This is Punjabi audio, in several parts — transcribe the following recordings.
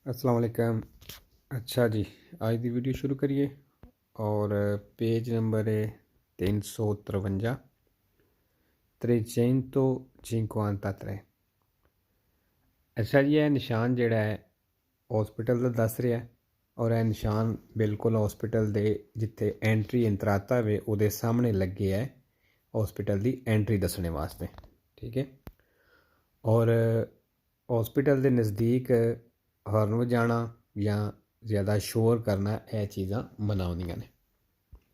अस्सलाम वालेकुम। अच्छा जी, आज की वीडियो शुरू करिए। और पेज नंबर है 353, 353. अच्छा जी, यह निशान जोड़ा है हॉस्पिटल का दस रहा है। और यह निशान बिल्कुल हॉस्पिटल के जिथे एंट्री इंतराता वे उहदे सामने लगे है, हॉस्पिटल की एंट्री दसने वास्ते। ठीक है। और हॉस्पिटल के नज़दीक हॉर्न वजाना या ज़्यादा शोर करना, यह चीज़ां मना होंदियां ने।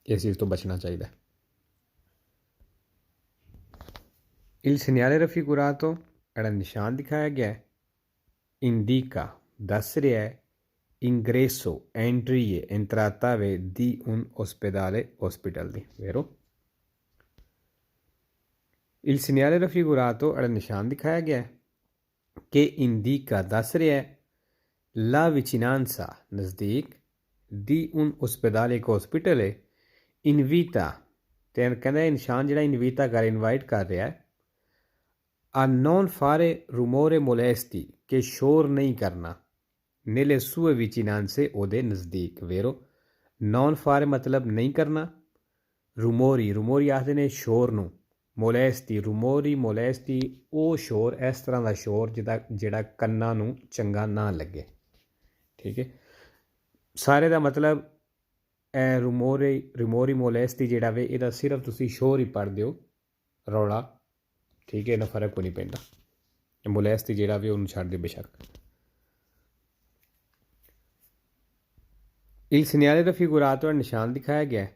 इस चीज़ तो बचना चाहिए। इल segnale raffigurato era निशान दिखाया गया है। इंडिका दस रहा है ingresso एंट्री है entrata वे दी un ospedale हॉस्पिटल दी वेरो। इल segnale raffigurato era निशान दिखाया गया है कि इंडिका दस रहा है ला vicinanza नज़दीक दी un ospedale एक हॉस्पिटल है invita ते कहना निशान जड़ा इनवीटा कर इनवाइट कर रहा है a non fare rumore molesti che शोर नहीं करना nelle sue vicinanze ओदे नज़दीक वेरो। नॉन फारे मतलब नहीं करना, रूमोरी रूमोरी आखते ने शोर नू, मोलेस्टी रूमोरी मोलेस्टी ओ शोर इस तरह का शोर जिहड़ा कन्ना नू चंगा ना लगे। ठीक है। सारे का मतलब ए रूमोरी रूमोरी मोलेस्टी जिहड़ा वे इहदा सिर्फ तुसी शोर ही पढ़ दिओ, रौला। ठीक है, इन्ना फर्क कोई नहीं पैंदा। मोलेस्टी जिहड़ा वे उन्नू छड्ड दिओ बेशक। Il segnale raffigurato निशान दिखाया गया है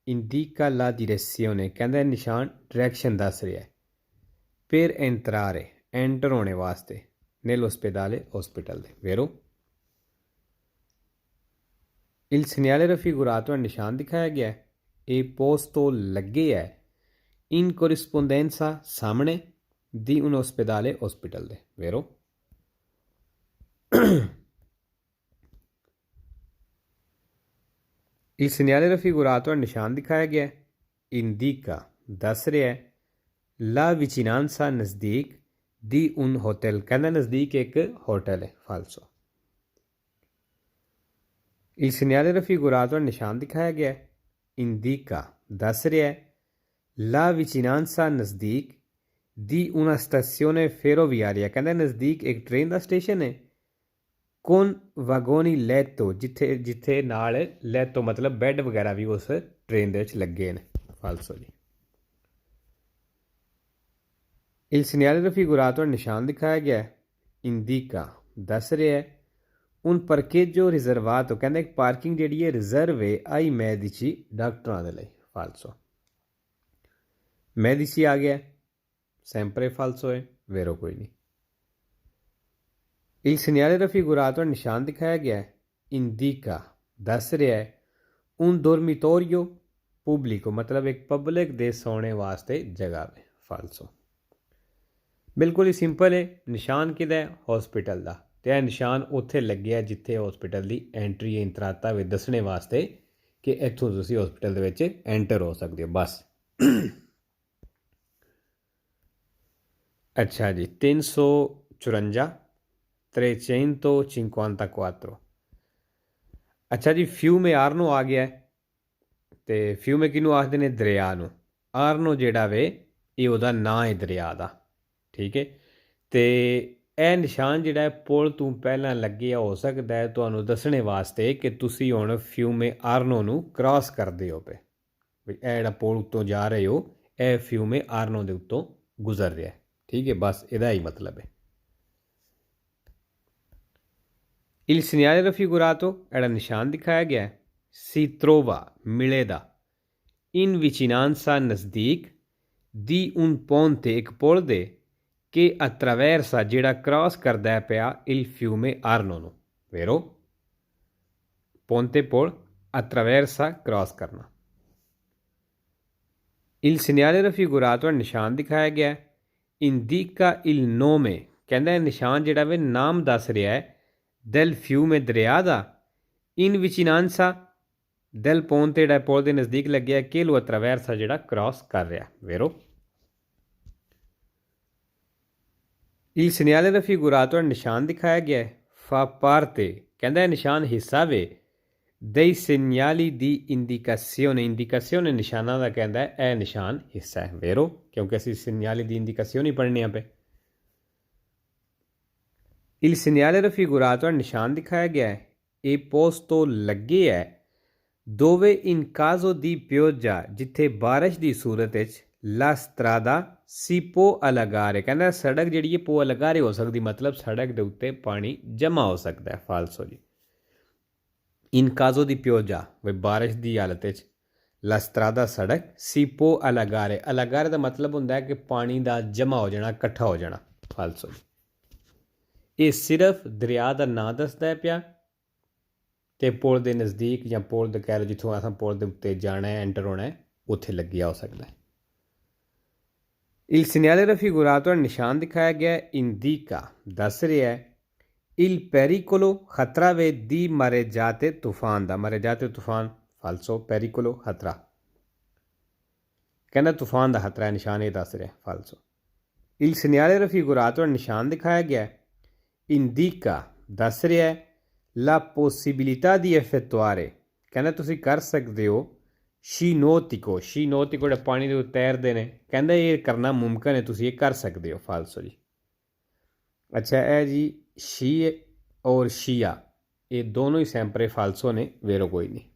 indica la direzione कहता है निशान डायरेक्शन दस रहा है per entrare एंटर होने वास्ते nell'ospedale हॉस्पिटल दे वेरो। il segnale raffigurato निशान दिखाया गया है ए posto लगे है in corrispondenza सामने di un ospedale हॉस्पिटल दे वेरो। Il segnale raffigurato निशान दिखाया गया है indica दस रहा है ला vicinanza नज़दीक दी उन होटल कहना नज़दीक एक होटल है फालसो। Il segnale raffigurato निशान दिखाया गया है indica दस रहा है ला vicinanza नज़दीक दी una stazione ferroviaria कहना नज़दीक एक ट्रेन का स्टेशन है कौन वागोनी लैतो जिथे जिथे नाल लैतो मतलब बैड वगैरह भी उस ट्रेन दे विच लगे ने फालसो जी। Il segnale raffigurato निशान दिखाया गया है indica दस रहा है un parcheggio riservato कहंदा एक पार्किंग जिहड़ी है रिजर्व है आई medici डॉक्टरां दे लई फालसो। medici आ गया sempre फालसो है वेरो कोई नहीं। Il segnale raffigurato निशान दिखाया गया है indica दस रहा है un dormitorio pubblico मतलब एक पब्लिक दे सोने वास्ते जगह है फालसो। बिल्कुल ही सिंपल है। निशान किहदा है हॉस्पिटल का, तो यह निशान उत्थे लग्या जिथे हॉस्पिटल की एंट्री इंतराता वे दसने वास्ते कि इत्थों तुसीं हॉस्पिटल दे विच एंटर हो सकते हो बस। अच्छा जी, 354, 354। अच्छा जी, फ्यूमे आर्नो आ गया है। तो फ्यूमे किनू आखते ने दरिया नू। आर्नो जिहड़ा वे ये उहदा नां है दरिया का। ठीक है। तो यह निशान जिहड़ा है पुल तों पहलां लग्गिया हो सकता है तुहानूं दसणे वास्ते कि तुसीं हुण फ्यूमे आर्नो नू क्रॉस करदे हो पे, भी यह जिहड़ा पुल उत्तों जा रहे हो यह फ्यूमे आर्नो दे उत्तों गुजर रहा है। ठीक है, बस इहदा ही मतलब है। Il segnale raffigurato era निशान दिखाया गया है si trova मिलेदा in vicinanza नज़दीक di un ponte एक पुल दे che attraversa जेड़ा क्रॉस करदा है पिया il fiume Arno नू वेरो। ponte पुल attraversa क्रॉस करना। il segnale raffigurato निशान दिखाया गया है indica il nome कहंदा है निशान जेड़ा वे नाम दस रहा है del fiume दरिया दा in vicinanza del ponte जेड़ा पुल दे नज़दीक लग्या है che lo attraversa जेड़ा क्रॉस कर रहा वेरो। Il segnale raffigurato निशान दिखाया गया है fa parte ਕਹਿੰਦਾ ਇਹ ਨਿਸ਼ਾਨ ਹਿੱਸਾ ਵੇ dei segnali di indicazione indicazione ਨਿਸ਼ਾਨਾਂ ਦਾ ਕਹਿੰਦਾ ਇਹ ਨਿਸ਼ਾਨ ਹਿੱਸਾ ਹੈ vero ਕਿਉਂਕਿ ਅਸੀਂ segnali di indicazione ਹੀ ਪੜ੍ਹਨੇ ਆ ਪਏ il segnale raffigurato ਨਿਸ਼ਾਨ ਦਿਖਾਇਆ ਗਿਆ ਹੈ ਇਹ posto ਲੱਗੇ ਹੈ dove in caso di pioggia ਜਿੱਥੇ ਬਾਰਿਸ਼ ਦੀ ਸੂਰਤ ਵਿੱਚ la strada si può allagare ਕਹਿੰਦਾ ਸੜਕ ਜਿਹੜੀ ਹੈ può allagare ਹੋ ਸਕਦੀ ਮਤਲਬ ਸੜਕ ਦੇ ਉੱਤੇ ਪਾਣੀ ਜਮ੍ਹਾਂ ਹੋ ਸਕਦਾ ਹੈ ਫਾਲਸੋ ਜੀ in caso di pioggia ਵੀ ਬਾਰਿਸ਼ ਦੀ ਹਾਲਤ ਵਿੱਚ la strada ਸੜਕ si può allagare allagare ਦਾ ਮਤਲਬ ਹੁੰਦਾ ਹੈ ਕਿ ਪਾਣੀ ਦਾ ਜਮ੍ਹਾਂ ਹੋ ਜਾਣਾ ਇਕੱਠਾ ਹੋ ਜਾਣਾ ਫਾਲਸੋ ਜੀ ਇਹ ਸਿਰਫ ਦਰਿਆ ਦਾ ਨਾਂ ਦੱਸਦਾ ਹੈ ਪਿਆ ਅਤੇ ਪੁਲ ਦੇ ਨਜ਼ਦੀਕ ਜਾਂ ਪੁਲ ਦੇ ਕਹਿ ਲਓ ਜਿੱਥੋਂ ਅਸਾਂ ਪੁਲ ਦੇ ਉੱਤੇ ਜਾਣਾ ਹੈ ਐਂਟਰ ਹੋਣਾ ਹੈ ਉੱਥੇ ਲੱਗਿਆ ਹੋ ਸਕਦਾ ਹੈ il segnale raffigurato ਨਿਸ਼ਾਨ ਦਿਖਾਇਆ ਗਿਆ indica ਦੱਸ ਰਿਹਾ ਹੈ il pericolo ਖਤਰਾ ਵੇ di mareggiate ਤੂਫਾਨ ਦਾ mareggiate ਤੂਫਾਨ ਫਾਲਸੋ pericolo ਖਤਰਾ ਕਹਿੰਦਾ ਤੂਫਾਨ ਦਾ ਖਤਰਾ ਨਿਸ਼ਾਨ ਇਹ ਦੱਸ ਰਿਹਾ ਫਾਲਸੋ il segnale raffigurato ਨਿਸ਼ਾਨ ਦਿਖਾਇਆ ਗਿਆ indica ਦੱਸ ਰਿਹਾ ਹੈ la possibilità di effettuare ਕਹਿੰਦਾ ਤੁਸੀਂ ਕਰ ਸਕਦੇ ਹੋ ਸ਼ੀ ਨੋਤਿਕੋ ਜਿਹੜੇ ਪਾਣੀ ਦੇ ਉੱਤੇ ਤੈਰਦੇ ਨੇ ਕਹਿੰਦਾ ਇਹ ਕਰਨਾ ਮੁਮਕਿਨ ਹੈ ਤੁਸੀਂ ਇਹ ਕਰ ਸਕਦੇ ਹੋ ਫਾਲਸੋ ਜੀ ਅੱਛਾ ਇਹ ਜੀ ਸ਼ੀ ਔਰ ਸ਼ੀਆ ਇਹ ਦੋਨੋਂ ਹੀ ਸੈਂਪਰੇ ਫਾਲਸੋ ਨੇ ਵੇਰੋ ਕੋਈ ਨਹੀਂ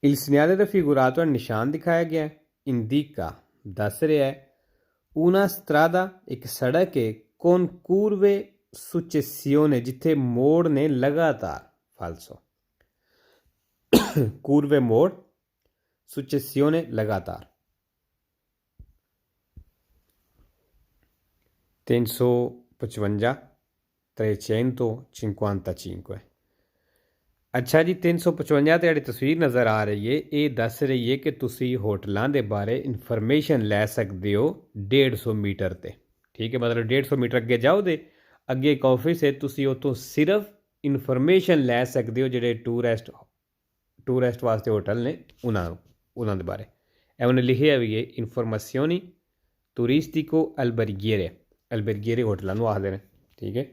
il segnale raffigurato ਨਿਸ਼ਾਨ ਦਿਖਾਇਆ ਗਿਆ indica ਦੱਸ ਰਿਹਾ ਹੈ una strada ਇੱਕ ਸੜਕ ਹੈ con curve successione ਜਿੱਥੇ ਮੋੜ ਨੇ ਲਗਾਤਾਰ ਫਾਲਸੋ curve ਮੋੜ successione ਲਗਾਤਾਰ 355 355 ਅੱਛਾ ਜੀ 355 ਤੇ ਜਿਹੜੀ ਤਸਵੀਰ ਨਜ਼ਰ ਆ ਰਹੀ ਹੈ ਇਹ ਦੱਸ ਰਹੀ ਹੈ ਕਿ ਤੁਸੀਂ ਹੋਟਲਾਂ ਦੇ ਬਾਰੇ ਇਨਫੋਰਮੇਸ਼ਨ ਲੈ ਸਕਦੇ ਹੋ 150 ਮੀਟਰ ਤੇ ਠੀਕ ਹੈ ਮਤਲਬ 150 ਮੀਟਰ ਅੱਗੇ ਜਾਓ ਦੇ ਅੱਗੇ ਇੱਕ ਆਫਿਸ ਹੈ ਤੁਸੀਂ ਉੱਥੋਂ ਸਿਰਫ ਇਨਫੋਰਮੇਸ਼ਨ ਲੈ ਸਕਦੇ ਹੋ ਜਿਹੜੇ ਟੂਰਿਸਟ ਵਾਸਤੇ ਹੋਟਲ ਨੇ ਉਹਨਾਂ ਦੇ ਬਾਰੇ ਇਹ ਉਹਨੇ ਲਿਖਿਆ ਵੀ ਹੈ ਇਨਫੋਰਮੇਸ਼ਨੀ ਟੂਰਿਸਟਿਕੋ ਅਲਬਰਗੀਰੇ ਹੋਟਲਾਂ ਨੂੰ ਆਖਦੇ ਨੇ ਠੀਕ ਹੈ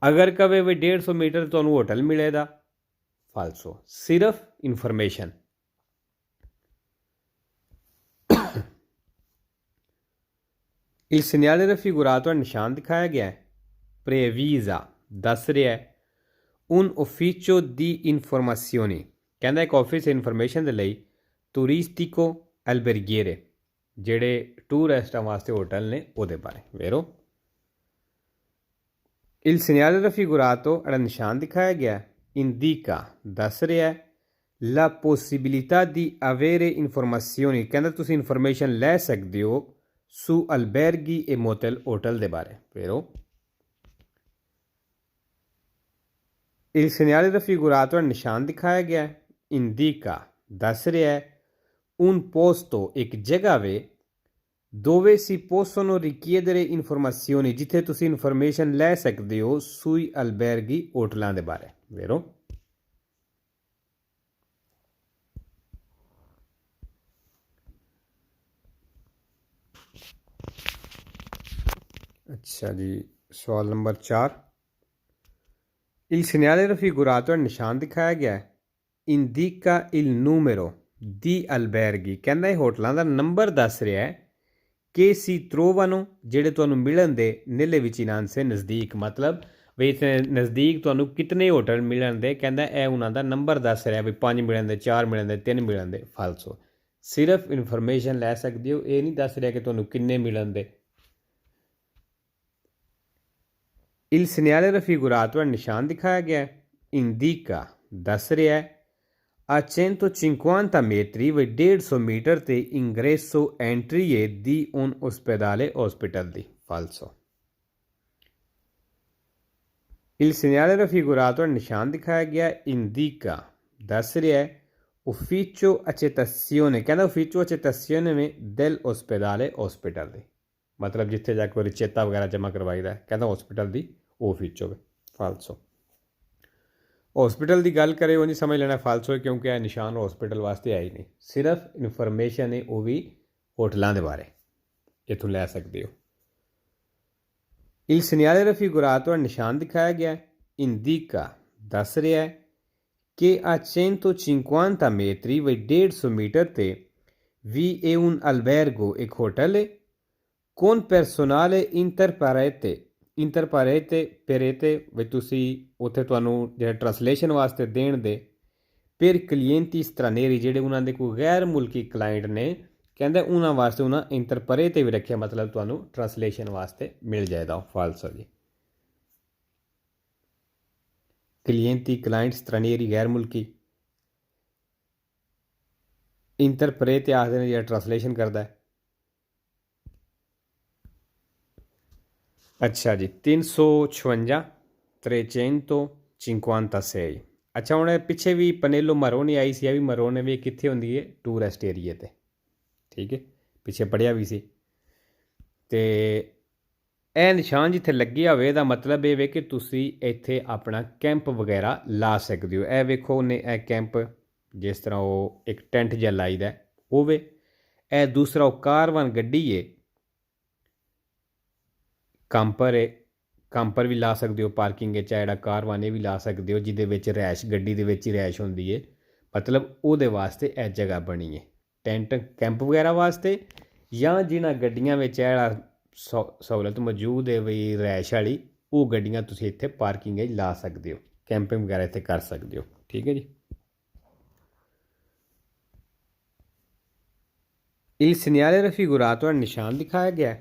ਅਗਰ ਕਵੇ ਵੀ 150 ਮੀਟਰ ਤੁਹਾਨੂੰ ਹੋਟਲ ਮਿਲੇਗਾ ਫਾਲਸੋ ਸਿਰਫ ਇਨਫੋਰਮੇਸ਼ਨ il segnale raffigurato ਨਿਸ਼ਾਨ ਦਿਖਾਇਆ ਗਿਆ ਹੈ previsa ਦੱਸ ਰਿਹਾ ਹੈ un ufficio di informazioni ਕਹਿੰਦਾ ਇੱਕ ਆਫਿਸ ਇਨਫੋਰਮੇਸ਼ਨ ਦੇ ਲਈ ਟੂਰਿਸਟਿਕੋ ਅਲਬਰਗੀਰੇ ਜਿਹੜੇ ਟੂਰਿਸਟਾਂ ਵਾਸਤੇ ਹੋਟਲ ਨੇ ਉਹਦੇ ਬਾਰੇ ਵੇਰੋ il segnale raffigurato ਜਿਹੜਾ ਨਿਸ਼ਾਨ ਦਿਖਾਇਆ ਗਿਆ indica ਦੱਸ ਰਿਹਾ ਹੈ la possibilità di avere informazioni ਕਹਿੰਦਾ ਤੁਸੀਂ ਇਨਫੋਰਮੇਸ਼ਨ ਲੈ ਸਕਦੇ ਹੋ su alberghi e motel hotel ਦੇ ਬਾਰੇ vero il segnale raffigurato ਨਿਸ਼ਾਨ ਦਿਖਾਇਆ ਗਿਆ indica ਦੱਸ ਰਿਹਾ ਹੈ un posto ਇੱਕ ਜਗ੍ਹਾ ਵੇ dove si possono richiedere informazioni ਜਿੱਥੇ ਤੁਸੀਂ ਇਨਫੋਰਮੇਸ਼ਨ ਲੈ ਸਕਦੇ ਹੋ sui alberghi ਹੋਟਲਾਂ ਦੇ ਬਾਰੇ vero अच्छा जी सवाल नंबर 4 il segnale raffigurato ਨਿਸ਼ਾਨ ਦਿਖਾਇਆ ਗਿਆ ਹੈ indica il numero di alberghi ਕਹਿੰਦਾ ਇਹ ਹੋਟਲਾਂ ਦਾ ਨੰਬਰ ਦੱਸ ਰਿਹਾ ਹੈ ਕਿ si trovano ਜਿਹੜੇ ਤੁਹਾਨੂੰ ਮਿਲਣ ਦੇ nelle vicinanze ਨਜ਼ਦੀਕ ਮਤਲਬ ਵੀ ਇੱਥੇ ਨਜ਼ਦੀਕ ਤੁਹਾਨੂੰ ਕਿਤਨੇ ਹੋਟਲ ਮਿਲਣ ਦੇ ਕਹਿੰਦਾ ਇਹ ਉਹਨਾਂ ਦਾ ਨੰਬਰ ਦੱਸ ਰਿਹਾ ਵੀ 5 ਮਿਲਣ ਦੇ 4 ਮਿਲਣ ਦੇ 3 ਮਿਲਣ ਦੇ ਫਾਲਸੋ ਸਿਰਫ ਇਨਫੋਰਮੇਸ਼ਨ ਲੈ ਸਕਦੇ ਹੋ ਇਹ ਨਹੀਂ ਦੱਸ ਰਿਹਾ ਕਿ ਤੁਹਾਨੂੰ ਕਿੰਨੇ ਮਿਲਣ ਦੇ il segnale raffigurato ਨਿਸ਼ਾਨ ਦਿਖਾਇਆ ਗਿਆ indica ਦੱਸ ਰਿਹਾ ਹੈ a 150 metri ਵੀ 150 ਮੀਟਰ ਤੇ ingresso entry è di un ospedale hospital ਦੀ falso il segnale raffigurato ਨਿਸ਼ਾਨ ਦਿਖਾਇਆ ਗਿਆ indica ਦੱਸ ਰਿਹਾ ਹੈ ufficio accettazione ਕਹਿੰਦਾ ufficio accettazione del ospedale hospital ਦੀ ਮਤਲਬ ਜਿੱਥੇ ਜਾ ਕੇ ਰਿਚੇਤਾ ਵਗੈਰਾ ਜਮ੍ਹਾਂ ਕਰਵਾਈਦਾ ਕਹਿੰਦਾ ਹਸਪੀਟਲ ਦੀ ਉਹ ਫੀਚਰ ਹੋਵੇ ਫਾਲਸੋ ਹਸਪੀਟਲ ਦੀ ਗੱਲ ਕਰੇ ਉਹ ਨਹੀਂ ਸਮਝ ਲੈਣਾ ਫਾਲਸੋ ਕਿਉਂਕਿ ਇਹ ਨਿਸ਼ਾਨ ਹਸਪੀਟਲ ਵਾਸਤੇ ਆਈ ਨਹੀਂ ਸਿਰਫ ਇਨਫੋਰਮੇਸ਼ਨ ਹੈ ਉਹ ਵੀ ਹੋਟਲਾਂ ਦੇ ਬਾਰੇ ਇੱਥੋਂ ਲੈ ਸਕਦੇ ਹੋ Il segnale raffigurato al ਨਿਸ਼ਾਨ ਦਿਖਾਇਆ ਗਿਆ indica ਦੱਸ ਰਿਹਾ ਹੈ che a 150 metri vai 150 meter te vi è un albergo एक होटल है con personale interparete perete ਵੀ ਤੁਸੀਂ ਉੱਥੇ ਤੁਹਾਨੂੰ ਜਿਹੜਾ ਟਰਾਂਸਲੇਸ਼ਨ ਵਾਸਤੇ ਦੇਣ ਦੇ per clienti stranieri ਜਿਹੜੇ ਉਹਨਾਂ ਦੇ ਕੋਈ ਗੈਰ ਮੁਲਕੀ ਕਲਾਇੰਟ ਨੇ ਕਹਿੰਦੇ ਉਹਨਾਂ ਵਾਸਤੇ ਉਹਨਾਂ ਇੰਟਰਪਰੇਤੇ ਵੀ ਰੱਖਿਆ ਮਤਲਬ ਤੁਹਾਨੂੰ ਟਰਾਂਸਲੇਸ਼ਨ ਵਾਸਤੇ ਮਿਲ ਜਾਏਗਾ ਫਾਲਸੋ ਜੀ clienti client stranieri ਗੈਰ ਮੁਲਕੀ ਇੰਟਰਪ੍ਰੇਟ ਆਖਦੇ ਨੇ ਜਿਹੜਾ ਟਰਾਂਸਲੇਸ਼ਨ ਕਰਦਾ ਹੈ ਅੱਛਾ ਜੀ 356 356 ਅੱਛਾ ਹੁਣ ਪਿੱਛੇ ਵੀ ਪਨੇਲੋ ਮਰੋਨੀ ਆਈ ਸੀ ਇਹ ਵੀ ਮਰੋਨੇ ਵੀ ਕਿੱਥੇ ਹੁੰਦੀ ਹੈ ਟੂਰਿਸਟ ਏਰੀਏ 'ਤੇ ਠੀਕ ਹੈ ਪਿੱਛੇ ਪੜ੍ਹਿਆ ਵੀ ਸੀ ਅਤੇ ਇਹ ਨਿਸ਼ਾਨ ਜਿੱਥੇ ਲੱਗਿਆ ਹੋਵੇ ਇਹਦਾ ਮਤਲਬ ਇਹ ਵੇ ਕਿ ਤੁਸੀਂ ਇੱਥੇ ਆਪਣਾ ਕੈਂਪ ਵਗੈਰਾ ਲਾ ਸਕਦੇ ਹੋ ਇਹ ਵੇਖੋ ਉਹਨੇ ਇਹ ਕੈਂਪ ਜਿਸ ਤਰ੍ਹਾਂ ਉਹ ਇੱਕ ਟੈਂਟ ਜਿਹਾ ਲਾਈਦਾ ਹੋਵੇ ਇਹ ਦੂਸਰਾ ਉਹ ਕਾਰਵਾਨ ਗੱਡੀ ਹੈ ਕੰਪਰ ਵੀ ਲਾ ਸਕਦੇ ਹੋ ਪਾਰਕਿੰਗ ਵਿੱਚ ਜਿਹੜਾ ਕਾਰਵਾਨ ਇਹ ਵੀ ਲਾ ਸਕਦੇ ਹੋ ਜਿਹਦੇ ਵਿੱਚ ਰੈਸ਼ ਗੱਡੀ ਦੇ ਵਿੱਚ ਹੀ ਰੈਸ਼ ਹੁੰਦੀ ਹੈ ਮਤਲਬ ਉਹਦੇ ਵਾਸਤੇ ਇਹ ਜਗ੍ਹਾ ਬਣੀ ਹੈ ਟੈਂਟ ਕੈਂਪ ਵਗੈਰਾ ਵਾਸਤੇ ਜਾਂ ਜਿਨ੍ਹਾਂ ਗੱਡੀਆਂ ਵਿੱਚ ਜਿਹੜਾ ਸਹੂਲਤ ਮੌਜੂਦ ਹੈ ਵੀ ਰੈਸ਼ ਵਾਲੀ ਉਹ ਗੱਡੀਆਂ ਤੁਸੀਂ ਇੱਥੇ ਪਾਰਕਿੰਗ ਵਿੱਚ ਲਾ ਸਕਦੇ ਹੋ ਕੈਂਪਿੰਗ ਵਗੈਰਾ ਇੱਥੇ ਕਰ ਸਕਦੇ ਹੋ ਠੀਕ ਹੈ ਜੀ Il segnale raffigurato al ਨਿਸ਼ਾਨ ਦਿਖਾਇਆ ਗਿਆ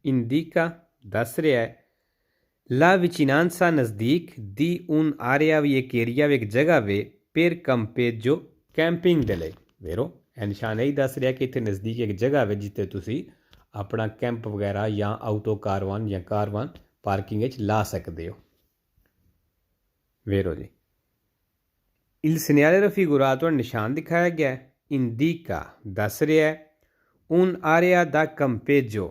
indica ਦੱਸ ਰਿਹਾ ਹੈ la vicinanza ਨਜ਼ਦੀਕ di un'area ਵੀ ਇੱਕ ਏਰੀਆ ਵੀ ਇੱਕ ਜਗ੍ਹਾ ਵੇ per campeggio ਕੈਂਪਿੰਗ ਦੇ ਲਈ ਵੇਰੋ ਇਹ ਨਿਸ਼ਾਨ ਇਹੀ ਦੱਸ ਰਿਹਾ ਕਿ ਇੱਥੇ ਨਜ਼ਦੀਕ ਇੱਕ ਜਗ੍ਹਾ ਵੇ ਜਿੱਥੇ ਤੁਸੀਂ ਆਪਣਾ ਕੈਂਪ ਵਗੈਰਾ ਜਾਂ ਆਊਟੋ ਕਾਰਵਾਨ ਜਾਂ ਕਾਰਵਾਨ ਪਾਰਕਿੰਗ ਵਿੱਚ ਲਾ ਸਕਦੇ ਹੋ ਵੇਰੋ ਜੀ il segnale raffigurato ਨਿਸ਼ਾਨ ਦਿਖਾਇਆ ਗਿਆ indica ਦੱਸ ਰਿਹਾ ਹੈ un area da campeggio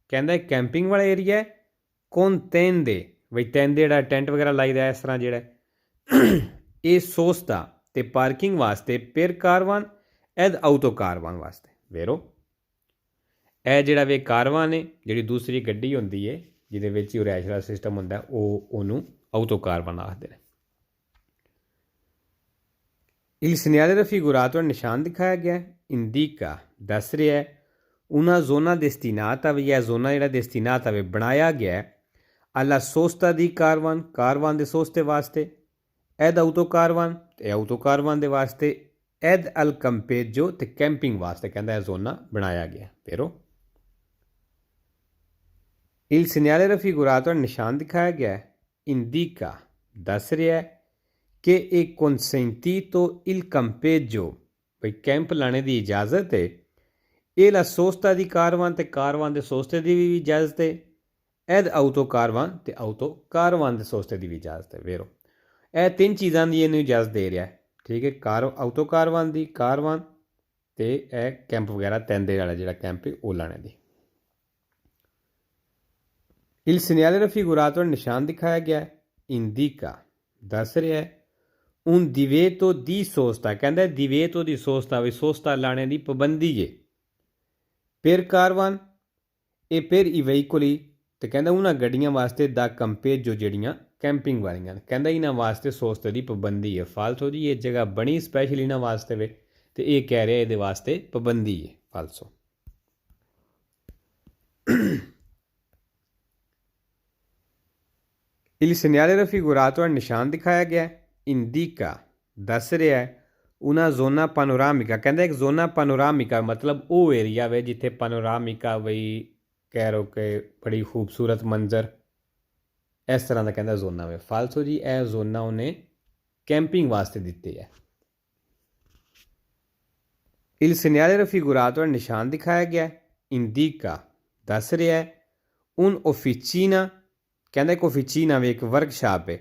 ਕਹਿੰਦਾ ਕੈਂਪਿੰਗ ਵਾਲਾ ਏਰੀਆ ਹੈ con tende ਬਈ ਤੈਂਦੇ ਜਿਹੜਾ ਟੈਂਟ ਵਗੈਰਾ ਲਾਈਦਾ ਇਸ ਤਰ੍ਹਾਂ ਜਿਹੜਾ ਇਹ ਸੋਸਤਾ ਅਤੇ ਪਾਰਕਿੰਗ ਵਾਸਤੇ per ਕਾਰਵਾਨ ਐਦ ਆਊਟੋ ਕਾਰਵਾਨ ਵਾਸਤੇ ਵੇਰੋ ਇਹ ਜਿਹੜਾ ਵੇ ਕਾਰਵਾਨ ਹੈ ਜਿਹੜੀ ਦੂਸਰੀ ਗੱਡੀ ਹੁੰਦੀ ਹੈ ਜਿਹਦੇ ਵਿੱਚ ਹੀ ਰੈਸ਼ ਦਾ ਸਿਸਟਮ ਹੁੰਦਾ ਉਹਨੂੰ ਆਊਟੋ ਕਾਰਵਾਨ ਆਖਦੇ ਨੇ Il segnale raffigurato ਨਿਸ਼ਾਨ ਦਿਖਾਇਆ ਗਿਆ indica ਦੱਸ ਰਿਹਾ ਹੈ una zona destinata ਵੀ ਇਹ ਜ਼ੋਨਾ ਜਿਹੜਾ destinata ਵੇ ਬਣਾਇਆ ਗਿਆ alla sosta di ਕਾਰਵਾਨ ਦੇ ਸੋਸਤੇ ਵਾਸਤੇ ed auto ਕਾਰਵਾਨ ਤੇ ਆਊਟੋ ਕਾਰਵਾਨ ਦੇ ਵਾਸਤੇ ed al campeggio ਤੇ ਕੈਂਪਿੰਗ ਵਾਸਤੇ ਕਹਿੰਦਾ ਇਹ ਜ਼ੋਨਾ ਬਣਾਇਆ ਗਿਆ ਫੇਰੋ il segnale raffigurato ਨਿਸ਼ਾਨ ਦਿਖਾਇਆ ਗਿਆ indica ਦੱਸ ਰਿਹਾ ਹੈ ਕਿ ਇਹ consentito il campeggio ਬਈ ਕੈਂਪ ਲਾਣੇ ਦੀ ਇਜਾਜ਼ਤ ਹੈ ਇਹ ਲਾ ਸੋਸਤਾ ਦੀ ਕਾਰਵਾਨ ਤੇ ਕਾਰਵਾਨ ਦੇ ਸੋਸਤੇ ਦੀ ਵੀ ਇਜਾਜ਼ਤ ਹੈ ਐਦ ਆਊਟੋ ਕਾਰਵਾਨ ਤੇ ਆਊਟੋ ਕਾਰਵਾਨ ਦੇ ਸੋਸਤੇ ਦੀ ਵੀ ਇਜਾਜ਼ਤ ਹੈ ਵੇਰੋ ਇਹ ਤਿੰਨ ਚੀਜ਼ਾਂ ਦੀ ਇਹਨੂੰ ਇਜਾਜ਼ਤ ਦੇ ਰਿਹਾ ਠੀਕ ਹੈ ਆਊਟੋ ਕਾਰਵਾਨ ਦੀ ਕਾਰਵਾਨ ਤੇ ਇਹ ਕੈਂਪ ਵਗੈਰਾ ਤੈਂਦੇ ਵਾਲਾ ਜਿਹੜਾ ਕੈਂਪ ਹੈ ਉਹ ਲਾਣੇ ਦੀ il segnale raffigurato ਨਿਸ਼ਾਨ ਦਿਖਾਇਆ ਗਿਆ indica ਦੱਸ ਰਿਹਾ ਹੈ un divieto di sosta ਕਹਿੰਦਾ divieto di sosta ਵੀ ਸੋਸਤਾ ਲਾਣੇ ਦੀ ਪਾਬੰਦੀ ਹੈ per ਕਾਰਵਾਨ ਇਹ per i veicoli ਤੇ ਕਹਿੰਦਾ ਉਹਨਾਂ ਗੱਡੀਆਂ ਵਾਸਤੇ ਦਾ campeggio ਜਿਹੜੀਆਂ ਕੈਂਪਿੰਗ ਵਾਲੀਆਂ ਨੇ ਕਹਿੰਦਾ ਇਹਨਾਂ ਵਾਸਤੇ ਸੋਸਤੇ ਦੀ ਪਾਬੰਦੀ ਹੈ ਫਾਲਤੂ ਜੀ ਇਹ ਜਗ੍ਹਾ ਬਣੀ ਸਪੈਸ਼ਲ ਇਹਨਾਂ ਵਾਸਤੇ ਵੇ ਤੇ ਇਹ ਕਹਿ ਰਿਹਾ ਇਹਦੇ ਵਾਸਤੇ ਪਾਬੰਦੀ ਹੈ ਫਾਲਸੋ il segnale raffigurato ਨਿਸ਼ਾਨ ਦਿਖਾਇਆ ਗਿਆ indica ਦੱਸ ਰਿਹਾ ਹੈ una zona panoramica ਕਹਿੰਦਾ ਇੱਕ ਜ਼ੋਨਾ ਪਾਨੋਰਾਮਿਕਾ ਮਤਲਬ ਉਹ ਏਰੀਆ ਵੇ ਜਿੱਥੇ ਪਾਨੋਰਾਮਿਕਾ ਬਈ ਕਹਿ ਰੋ ਕਿ ਬੜੀ ਖੂਬਸੂਰਤ ਮੰਜ਼ਰ ਇਸ ਤਰ੍ਹਾਂ ਦਾ ਕਹਿੰਦਾ ਜ਼ੋਨਾ ਵੇ ਫਾਲਸੋ ਜੀ ਇਹ ਜ਼ੋਨਾ ਉਹਨੇ ਕੈਂਪਿੰਗ ਵਾਸਤੇ ਦਿੱਤੇ ਹੈ il segnale raffigurato ਨਿਸ਼ਾਨ ਦਿਖਾਇਆ ਗਿਆ indica ਦੱਸ ਰਿਹਾ ਹੈ un officina ਕਹਿੰਦਾ ਇੱਕ officina ਵੇ ਇੱਕ ਵਰਕਸ਼ਾਪ ਹੈ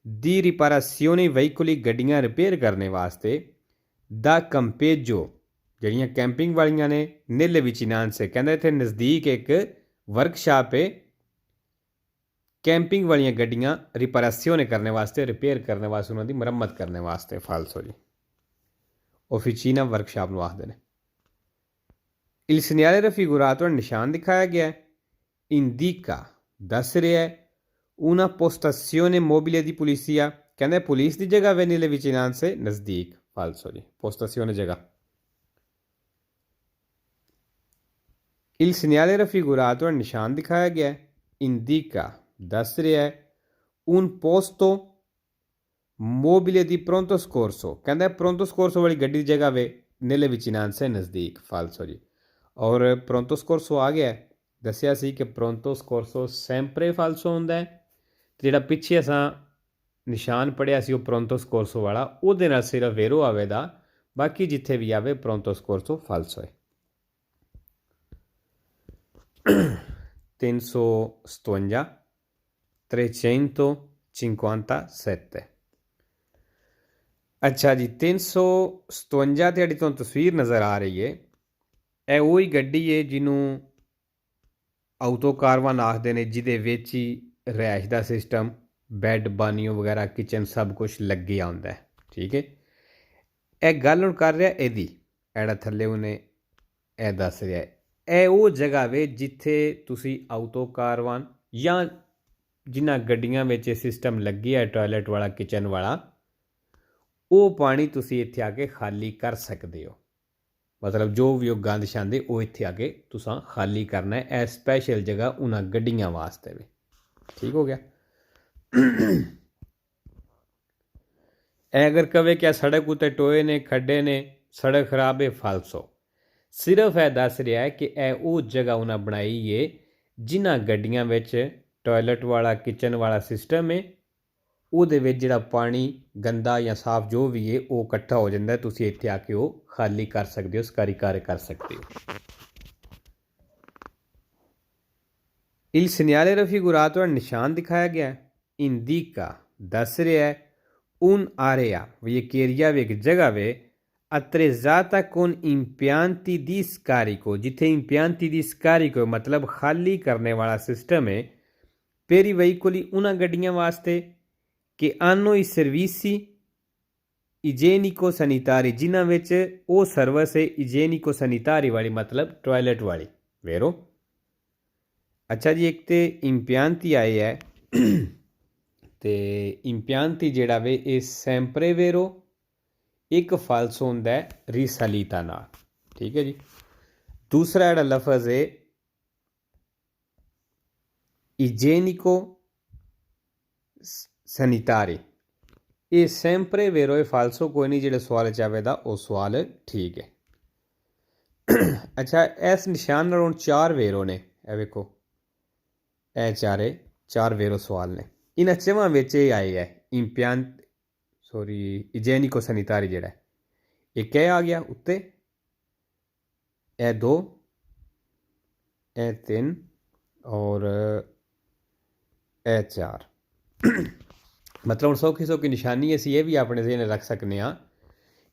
di riparazione veicoli ਗੱਡੀਆਂ ਰਿਪੇਅਰ ਕਰਨੇ ਵਾਸਤੇ ਦਾ campeggio ਜਿਹੜੀਆਂ ਕੈਂਪਿੰਗ ਵਾਲੀਆਂ ਨੇ nelle vicinanze ਕਹਿੰਦਾ ਇੱਥੇ ਨਜ਼ਦੀਕ ਇੱਕ ਵਰਕਸ਼ਾਪ ਹੈ ਕੈਂਪਿੰਗ ਵਾਲੀਆਂ ਗੱਡੀਆਂ ਰਿਪਾਰਾzione ਕਰਨੇ ਵਾਸਤੇ ਰਿਪੇਅਰ ਕਰਨ ਵਾਸਤੇ ਉਹਨਾਂ ਦੀ ਮੁਰੰਮਤ ਕਰਨ ਵਾਸਤੇ ਫਾਲਸੋ ਜੀ officina ਵਰਕਸ਼ਾਪ ਨੂੰ ਆਖਦੇ ਨੇ il segnale raffigurato ਨਿਸ਼ਾਨ ਦਿਖਾਇਆ ਗਿਆ indica दस रहा है una postazione mobile di polizia, कहना है पुलिस की जगह वे nelle vicinanze नज़दीक, फाल्सो जी, postazione जगह। Il segnale raffigurato है निशान दिखाया गया है, indica दस रहा है un posto mobile di pronto soccorso, कहना है pronto soccorso वाली गड्डी की जगह वे nelle vicinanze नज़दीक, फाल्सो जी। और pronto soccorso आ गया है, दसिया सी कि pronto soccorso sempre फाल्सो होंदा है, ਜਿਹੜਾ ਪਿੱਛੇ ਅਸਾਂ ਨਿਸ਼ਾਨ ਪੜਿਆ ਸੀ ਉਹ ਪ੍ਰੋਂਤੋ ਸਕੋਰਸੋ ਵਾਲਾ, ਉਹਦੇ ਨਾਲ ਸਿਰਫ ਵੇਰੋ ਆਵੇਦਾ, ਬਾਕੀ ਜਿੱਥੇ ਵੀ ਆਵੇ ਪ੍ਰੋਂਤੋ ਸਕੋਰਸੋ ਫਾਲਸੋ ਹੈ। 357 357। ਅੱਛਾ ਜੀ, 357 ਤੁਹਾਡੀ ਤੁਹਾਨੂੰ ਤਸਵੀਰ ਨਜ਼ਰ ਆ ਰਹੀ ਹੈ, ਇਹ ਉਹੀ ਗੱਡੀ ਹੈ ਜਿਹਨੂੰ ਆਟੋ ਕਾਰਵਾਨ ਆਖਦੇ ਨੇ, ਜਿਹਦੇ ਵਿੱਚ ਹੀ ਰਿਹਾਇਸ਼ ਦਾ ਸਿਸਟਮ, ਬੈੱਡ, ਬਾਨੀਓ ਵਗੈਰਾ, ਕਿਚਨ ਸਭ ਕੁਛ ਲੱਗਿਆ ਹੁੰਦਾ ਹੈ। ਠੀਕ ਹੈ, ਇਹ ਗੱਲ ਹੁਣ ਕਰ ਰਿਹਾ ਇਹਦੀ, ਜਿਹੜਾ ਥੱਲੇ ਉਹਨੇ ਇਹ ਦੱਸ ਰਿਹਾ, ਇਹ ਉਹ ਜਗ੍ਹਾ ਵੇ ਜਿੱਥੇ ਤੁਸੀਂ ਆਟੋ ਕਾਰਵਾਨ ਜਾਂ ਜਿਨ੍ਹਾਂ ਗੱਡੀਆਂ ਵਿੱਚ ਇਹ ਸਿਸਟਮ ਲੱਗਿਆ ਟੋਇਲਟ ਵਾਲਾ, ਕਿਚਨ ਵਾਲਾ, ਉਹ ਪਾਣੀ ਤੁਸੀਂ ਇੱਥੇ ਆ ਕੇ ਖਾਲੀ ਕਰ ਸਕਦੇ ਹੋ। ਮਤਲਬ ਜੋ ਵੀ ਉਹ ਗੰਦ ਛਾਂਦੇ ਉਹ ਇੱਥੇ ਆ ਕੇ ਤੁਸੀਂ ਖਾਲੀ ਕਰਨਾ ਹੈ, ਇਹ ਸਪੈਸ਼ਲ ਜਗ੍ਹਾ ਉਹਨਾਂ ਗੱਡੀਆਂ ਵਾਸਤੇ ਵੀ। ठीक हो गया। अगर कवे क्या सड़क उत्ते टोए ने, खड्डे ने, सड़क खराब है, फालसो। सिर्फ यह दस रहा है कि यह वो जगह उन्हें बनाई है जिन्हां गड्डियां विच टॉयलेट वाला, किचन वाला सिस्टम है, ਉਹਦੇ ਵਿੱਚ ਜਿਹੜਾ ਪਾਣੀ ਗੰਦਾ ਜਾਂ ਸਾਫ਼ ਜੋ ਵੀ ਹੈ ਉਹ ਇਕੱਠਾ ਹੋ ਜਾਂਦਾ, ਤੁਸੀਂ ਇੱਥੇ ਆ ਕੇ ਉਹ ਖਾਲੀ ਕਰ ਸਕਦੇ ਹੋ, ਸਕਾਰੀ ਕਾਰਜ ਕਰ ਸਕਦੇ ਹੋ। Il segnale raffigurato है निशान दिखाया गया है, indica दस रहा है un area, ये एक एरिया वे, एक जगह वे, attrezzata con impianti di scarico, जिथे impianti di scarico मतलब खाली करने वाला सिस्टम है, per i veicoli una गड्डियां वास्ते che hanno i servizi igienico sanitari, जिन्हां विच वो सर्विस है igienico sanitari वाली, मतलब टॉयलेट वाली, वेरो। अच्छा जी, एक तो इंपियांती आए है, तो इंपियांती जेड़ा वे ये सैंपरे वेरो, एक फालसो होंदा है रिसालीता नाल। ठीक है जी, दूसरा जेड़ा लफज है इजेनिको सैनिटारी, ये सैंपरे वेरो है फालसो कोई नहीं, जेड़ा सवाल चाहेगा वो सवाल ठीक है। अच्छा, इस निशान नाल हुण चार वेरो ने, ए वेखो ਇਹ ਚਾਰ ਵੇਰੋ ਸਵਾਲ ਨੇ, ਇਹਨਾਂ ਚਵਾਂ ਵਿੱਚ ਇਹ ਆਏ ਹੈ ਇਜੈਨਿਕੋ ਸੈਨੀਟਰੀ, ਜਿਹੜਾ ਇਹ ਕਹਿ ਆ ਗਿਆ ਉੱਤੇ, ਇਹ 2, ਇਹ 3 ਔਰ ਇਹ 4। ਮਤਲਬ ਹੁਣ ਸੌਖੀ ਨਿਸ਼ਾਨੀ ਅਸੀਂ ਇਹ ਵੀ ਆਪਣੇ ਜ਼ਿਹਨ ਰੱਖ ਸਕਦੇ ਹਾਂ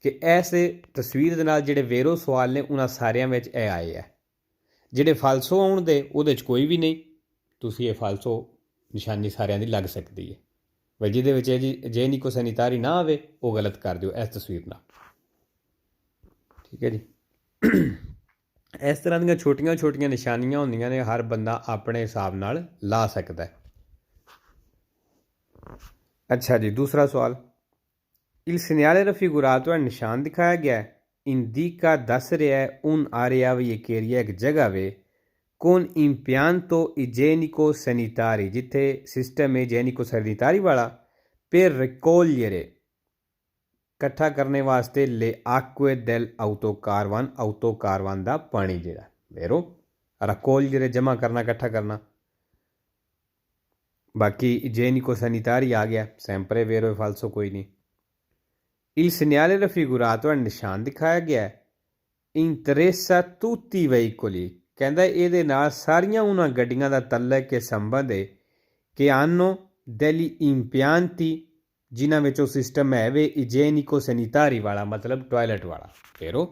ਕਿ ਇਸ ਤਸਵੀਰ ਦੇ ਨਾਲ ਜਿਹੜੇ ਵੇਰੋ ਸਵਾਲ ਨੇ ਉਹਨਾਂ ਸਾਰਿਆਂ ਵਿੱਚ ਇਹ ਆਏ ਹੈ। ਜਿਹੜੇ ਫਾਲਸੋ ਆਉਣ ਦੇ ਉਹਦੇ 'ਚ ਕੋਈ ਵੀ ਨਹੀਂ, ਤੁਸੀਂ ਇਹ ਫਾਲਸੋ ਨਿਸ਼ਾਨੀ ਸਾਰਿਆਂ ਦੀ ਲੱਗ ਸਕਦੀ ਹੈ। ਬਈ ਜਿਹਦੇ ਵਿੱਚ ਜੇ ਨਹੀਂ ਕੋਈ ਸੈਨੀਟਰੀ ਨਾ ਆਵੇ ਉਹ ਗਲਤ ਕਰ ਦਿਓ ਇਸ ਤਸਵੀਰ ਨਾਲ। ਠੀਕ ਹੈ ਜੀ, ਇਸ ਤਰ੍ਹਾਂ ਦੀਆਂ ਛੋਟੀਆਂ ਛੋਟੀਆਂ ਨਿਸ਼ਾਨੀਆਂ ਹੁੰਦੀਆਂ ਨੇ, ਹਰ ਬੰਦਾ ਆਪਣੇ ਹਿਸਾਬ ਨਾਲ ਲਾ ਸਕਦਾ ਹੈ। अच्छा जी, दूसरा सवाल, il segnale raffigurato है निशान दिखाया गया है, indica दस रहा है un area वी एक एरिया, एक जगह वे, con impianto igienico sanitari, जिथे सिस्टम है igienico sanitari वाला, per raccogliere इकट्ठा करने वास्ते le acque del autocarvan दा पानी जेड़ा वेरो, raccogliere जमा करना, इकट्ठा करना। बाकी igienico sanitari आ गया, sempre vero e falso कोई नहीं। il segnale raffigurato है निशान दिखाया गया है, interessa tutti i veicoli, ਕਹਿੰਦਾ ਇਹਦੇ ਨਾਲ ਸਾਰੀਆਂ ਉਹਨਾਂ ਗੱਡੀਆਂ ਦਾ ਤਲਕ ਕੇ ਸੰਬੰਧ ਹੈ ਕਿ hanno degli impianti ਜਿਨ੍ਹਾਂ ਵਿੱਚ ਉਹ ਸਿਸਟਮ ਹੈ ਵੇ igienico sanitari ਵਾਲਾ, ਮਤਲਬ ਟੋਇਲਟ ਵਾਲਾ। vero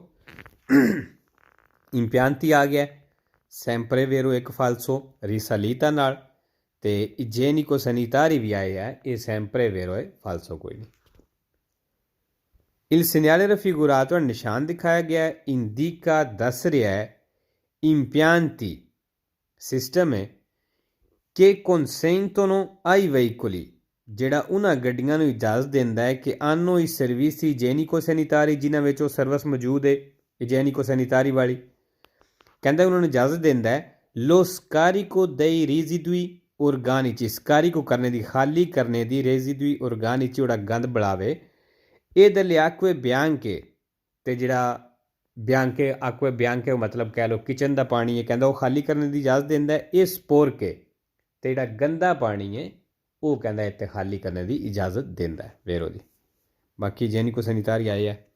impianti ਆ ਗਿਆ, sempre vero ਇੱਕ falso, risalita ਨਾਲ, ਤੇ igienico sanitari ਵੀ ਆਇਆ ਹੈ, ਇਹ sempre vero ਹੈ, falso ਕੋਈ ਨਹੀਂ। il segnale raffigurato है निशान दिखाया गया है, indica दस रहा है impianti सिस्टम है che consentono ai veicoli, ਜਿਹੜਾ ਉਹਨਾਂ ਗੱਡੀਆਂ ਨੂੰ ਇਜਾਜ਼ਤ ਦਿੰਦਾ ਹੈ ਕਿ hanno i servizi igienico-sanitari, ਜਿਨ੍ਹਾਂ ਵਿੱਚ ਉਹ ਸਰਵਿਸ ਮੌਜੂਦ ਹੈ igienico-sanitari ਵਾਲੀ। ਕਹਿੰਦਾ ਉਹਨਾਂ ਨੂੰ ਇਜਾਜ਼ਤ ਦਿੰਦਾ ਹੈ lo scarico dei residui organici, scarico ਕਰਨੇ ਦੀ, ਖਾਲੀ ਕਰਨੇ ਦੀ, residui organici ਜਿਹੜਾ ਗੰਦ ਬੜਾਵੇ, ਇਹ delle acque bianche, ਅਤੇ ਜਿਹੜਾ ਬਿਆਂਕੇ ਆਕਵੇ ਬਿਆਂਕੇ ਮਤਲਬ ਕਹਿ ਲਓ ਕਿਚਨ ਦਾ ਪਾਣੀ ਹੈ, ਕਹਿੰਦਾ ਉਹ ਖਾਲੀ ਕਰਨ ਦੀ ਇਜਾਜ਼ਤ ਦਿੰਦਾ ਹੈ। ਇਹ ਸਪੋਰ ਕੇ ਅਤੇ ਜਿਹੜਾ ਗੰਦਾ ਪਾਣੀ ਹੈ ਉਹ ਕਹਿੰਦਾ ਇੱਥੇ ਖਾਲੀ ਕਰਨ ਦੀ ਇਜਾਜ਼ਤ ਦਿੰਦਾ ਹੈ ਵੇਰੋ ਦੀ। ਬਾਕੀ igienico sanitari ਆਏ ਹੈ।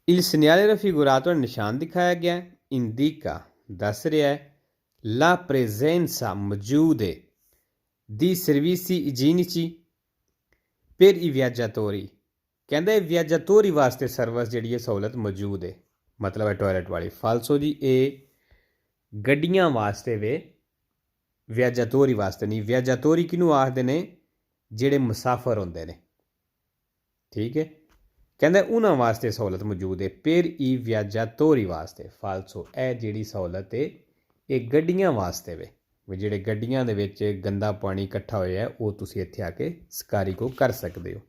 Il segnale raffigurato, ਨਿਸ਼ਾਨ ਦਿਖਾਇਆ ਗਿਆ, indica ਦੱਸ ਰਿਹਾ ਹੈ la presenza ਮੌਜੂਦ ਹੈ di servizi igienici per i viaggiatori, ਕਹਿੰਦਾ ਵਿਆਜਾਤੋਰੀ ਵਾਸਤੇ ਸਰਵਿਸ ਜਿਹੜੀ ਹੈ ਸਹੂਲਤ ਮੌਜੂਦ ਹੈ, ਮਤਲਬ ਹੈ ਟੋਇਲਟ ਵਾਲੀ। ਫਾਲਸੋ ਜੀ ਇਹ ਗੱਡੀਆਂ ਵਾਸਤੇ ਵੇ, ਵਿਆਜਾਤੋਰੀ ਵਾਸਤੇ ਨਹੀਂ। ਵਿਆਜਾਤੋਰੀ ਕਿਹਨੂੰ ਆਖਦੇ ਨੇ? ਜਿਹੜੇ ਮੁਸਾਫਰ ਹੁੰਦੇ ਨੇ, ਠੀਕ ਹੈ। ਕਹਿੰਦਾ ਉਹਨਾਂ ਵਾਸਤੇ ਸਹੂਲਤ ਮੌਜੂਦ ਹੈ, ਪੇਰ ਈ ਵਿਆਜਾਤੋਰੀ ਵਾਸਤੇ। ਫਾਲਸੋ ਇਹ ਜਿਹੜੀ ਸਹੂਲਤ ਹੈ ਇਹ ਗੱਡੀਆਂ ਵਾਸਤੇ ਵੇ, ਜਿਹੜੇ ਗੱਡੀਆਂ ਦੇ ਵਿੱਚ ਗੰਦਾ ਪਾਣੀ ਇਕੱਠਾ ਹੋਇਆ ਉਹ ਤੁਸੀਂ ਇੱਥੇ ਆ ਕੇ ਸਕਾਰੀਕੋ ਕਰ ਸਕਦੇ ਹੋ।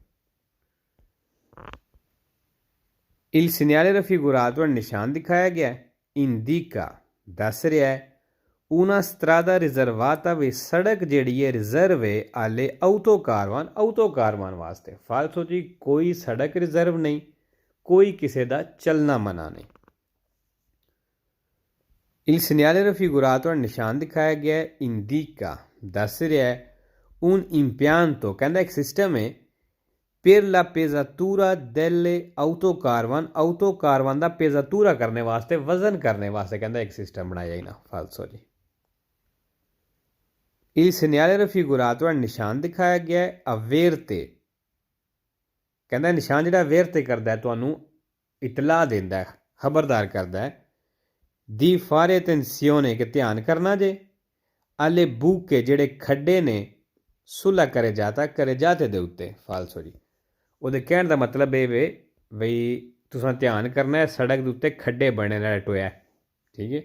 Il segnale raffigurato, ਨਿਸ਼ਾਨ ਦਿਖਾਇਆ ਗਿਆ, indica ਦੱਸ ਰਿਹਾ ਹੈ una strada riservata, ਵੀ ਸੜਕ ਜਿਹੜੀ ਹੈ ਰਿਜ਼ਰਵ ਹੈ alle autocarvan ਵਾਸਤੇ। ਫਾਲਤੂ ਜੀ ਕੋਈ ਸੜਕ ਰਿਜ਼ਰਵ ਨਹੀਂ, ਕੋਈ ਕਿਸੇ ਦਾ ਚੱਲਣਾ ਮਨਾ ਨਹੀਂ। Il segnale raffigurato, ਨਿਸ਼ਾਨ ਦਿਖਾਇਆ ਗਿਆ, indica ਦੱਸ ਰਿਹਾ ਹੈ un impianto, ਕਹਿੰਦਾ ਇੱਕ ਸਿਸਟਮ ਹੈ per la pesatura delle autocarvan ਦਾ pesatura ਕਰਨੇ ਵਾਸਤੇ, ਵਜ਼ਨ ਕਰਨੇ ਵਾਸਤੇ ਕਹਿੰਦਾ ਇੱਕ ਸਿਸਟਮ ਬਣਾਇਆ ਹੀ ਨਾ। ਫਾਲਸੋ ਜੀ। Il segnale raffigurato, ਨਿਸ਼ਾਨ ਦਿਖਾਇਆ ਗਿਆ ਹੈ avverte, ਕਹਿੰਦਾ ਨਿਸ਼ਾਨ ਜਿਹੜਾ ਅਵੇਅਰ ਕਰਦਾ ਤੁਹਾਨੂੰ ਇਤਲਾਹ ਦਿੰਦਾ ਹੈ, ਖਬਰਦਾਰ ਕਰਦਾ ਹੈ di fare attenzione, ਕਿ ਧਿਆਨ ਕਰਨਾ ਜੇ, alle buche ਜਿਹੜੇ ਖੱਡੇ ਨੇ, ਸੁਲਾ ਕਰੇ ਜਾਤੇ ਦੇ ਉੱਤੇ। ਫਾਲਸੋ ਜੀ। ਉਹਦੇ ਕਹਿਣ ਦਾ ਮਤਲਬ ਇਹ ਵੇ ਬਈ ਤੁਸੀਂ ਧਿਆਨ ਕਰਨਾ ਹੈ ਸੜਕ ਦੇ ਉੱਤੇ ਖੱਡੇ ਬਣੇ ਨਾਲ ਟੋਇਆ, ਠੀਕ ਹੈ।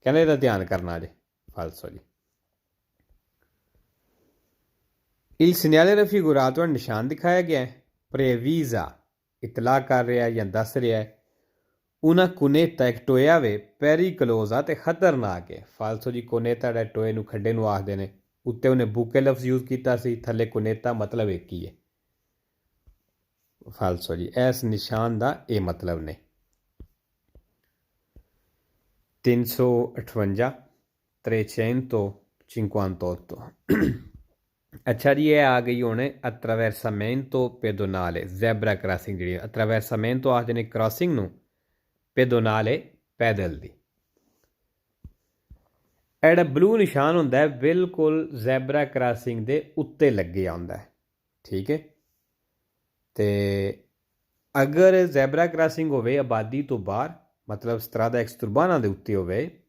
ਕਹਿੰਦੇ ਇਹਦਾ ਧਿਆਨ ਕਰਨਾ ਜੇ। ਫਾਲਸੋ ਜੀ। Il segnale raffigurato, ਨਿਸ਼ਾਨ ਦਿਖਾਇਆ ਗਿਆ, previsa ਇਤਲਾਹ ਕਰ ਰਿਹਾ ਜਾਂ ਦੱਸ ਰਿਹਾ ਹੈ una cunetta, ਇੱਕ ਟੋਇਆ ਵੇ, pericolosa ਤੇ ਖਤਰਨਾਕ ਹੈ। ਫਾਲਸੋ ਜੀ। ਕੋਨੇਤਾ ਜਿਹੜਾ ਟੋਏ ਨੂੰ ਖੱਡੇ ਨੂੰ ਆਖਦੇ ਨੇ, ਉੱਤੇ ਉਹਨੇ ਬੂਕੇ ਲਫ਼ਜ਼ ਯੂਜ਼ ਕੀਤਾ ਸੀ, ਥੱਲੇ ਕੋਨੇਤਾ, ਮਤਲਬ ਇੱਕ ਹੀ ਹੈ। ਫਾਲਸੋ ਜੀ। ਇਸ ਨਿਸ਼ਾਨ ਦਾ ਇਹ ਮਤਲਬ ਨੇ। 358 358। ਅੱਛਾ ਜੀ, ਇਹ ਆ ਗਈ ਹੁਣ attraversamento pedonale, ਜ਼ੈਬਰਾ ਕ੍ਰਾਸਿੰਗ ਜਿਹੜੀ ਹੈ। attraversamento ਆਖਦੇ ਨੇ ਕ੍ਰਾਸਿੰਗ ਨੂੰ, pedonale ਪੈਦਲ ਦੀ। ਇਹ ਜਿਹੜਾ ਬਲੂ ਨਿਸ਼ਾਨ ਹੁੰਦਾ ਹੈ ਬਿਲਕੁਲ ਜ਼ੈਬਰਾ ਕ੍ਰਾਸਿੰਗ ਦੇ ਉੱਤੇ ਲੱਗੇ ਆਉਂਦਾ ਹੈ, ਠੀਕ ਹੈ। ਅਤੇ ਅਗਰ ਜ਼ੈਬਰਾ ਕ੍ਰਾਸਿੰਗ ਹੋਵੇ ਆਬਾਦੀ ਤੋਂ ਬਾਹਰ, ਮਤਲਬ ਸਤਰਾਦਾ ਐਕਸਤੁਰਬਾਨਾ ਦੇ ਉੱਤੇ ਹੋਵੇ,